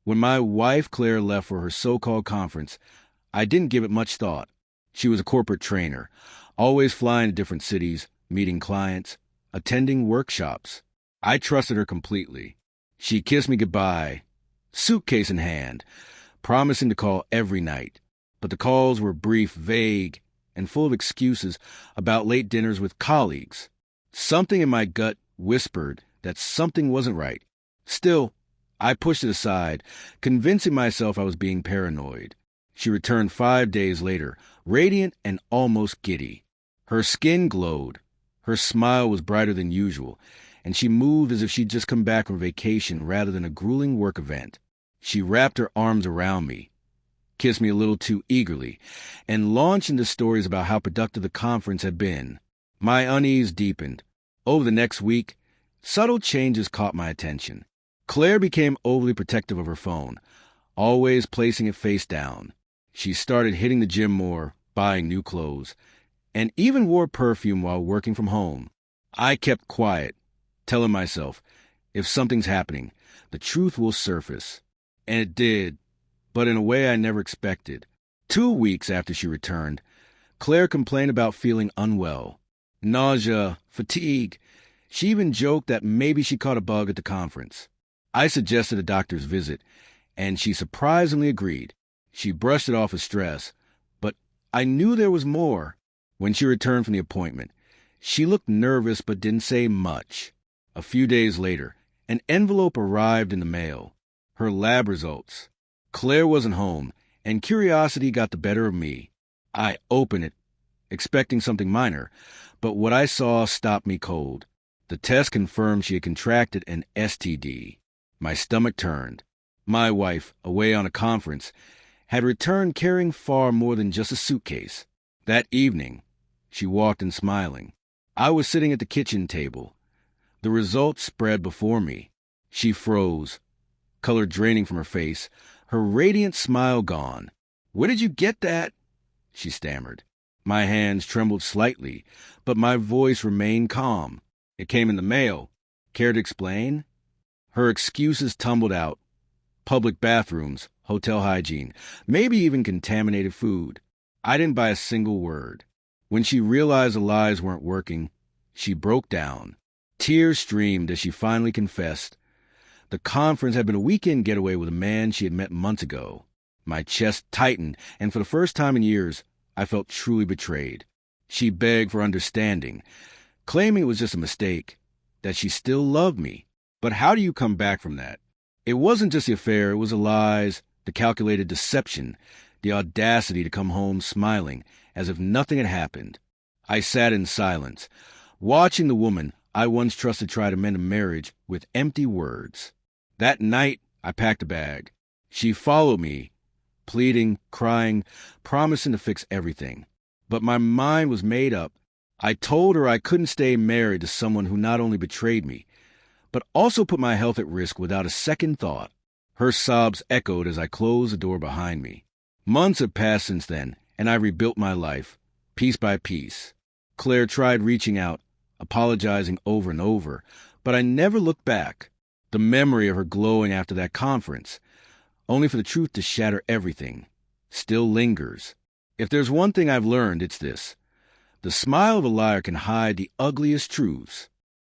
When my wife Claire left for her so-called conference, I didn't give it much thought. She was a corporate trainer, always flying to different cities, meeting clients, attending workshops. I trusted her completely. She kissed me goodbye, suitcase in hand, promising to call every night. But the calls were brief, vague, and full of excuses about late dinners with colleagues. Something in my gut whispered that something wasn't right. Still, I pushed it aside, convincing myself I was being paranoid. She returned 5 days later, radiant and almost giddy. Her skin glowed. Her smile was brighter than usual, and she moved as if she'd just come back from vacation rather than a grueling work event. She wrapped her arms around me, kissed me a little too eagerly, and launched into stories about how productive the conference had been. My unease deepened. Over the next week, subtle changes caught my attention. Claire became overly protective of her phone, always placing it face down. She started hitting the gym more, buying new clothes, and even wore perfume while working from home. I kept quiet, telling myself, if something's happening, the truth will surface. And it did, but in a way I never expected. 2 weeks after she returned, Claire complained about feeling unwell. Nausea, fatigue. She even joked that maybe she caught a bug at the conference. I suggested a doctor's visit, and she surprisingly agreed. She brushed it off as stress, but I knew there was more. When she returned from the appointment, she looked nervous but didn't say much. A few days later, an envelope arrived in the mail. Her lab results. Claire wasn't home, and curiosity got the better of me. I opened it, expecting something minor, but what I saw stopped me cold. The test confirmed she had contracted an STD. My stomach turned. My wife, away on a conference, had returned carrying far more than just a suitcase. That evening, she walked in smiling. I was sitting at the kitchen table. The results spread before me. She froze, color draining from her face, her radiant smile gone. "Where did you get that?" she stammered. My hands trembled slightly, but my voice remained calm. "It came in the mail. Care to explain?" Her excuses tumbled out. Public bathrooms, hotel hygiene, maybe even contaminated food. I didn't buy a single word. When she realized the lies weren't working, she broke down. Tears streamed as she finally confessed. The conference had been a weekend getaway with a man she had met months ago. My chest tightened, and for the first time in years, I felt truly betrayed. She begged for understanding, claiming it was just a mistake, that she still loved me. But how do you come back from that? It wasn't just the affair, it was the lies, the calculated deception, the audacity to come home smiling, as if nothing had happened. I sat in silence, watching the woman I once trusted try to mend a marriage with empty words. That night, I packed a bag. She followed me, pleading, crying, promising to fix everything. But my mind was made up. I told her I couldn't stay married to someone who not only betrayed me, but also put my health at risk without a second thought. Her sobs echoed as I closed the door behind me. Months have passed since then, and I rebuilt my life, piece by piece. Claire tried reaching out, apologizing over and over, but I never looked back. The memory of her glowing after that conference, only for the truth to shatter everything, still lingers. If there's one thing I've learned, it's this. The smile of a liar can hide the ugliest truths.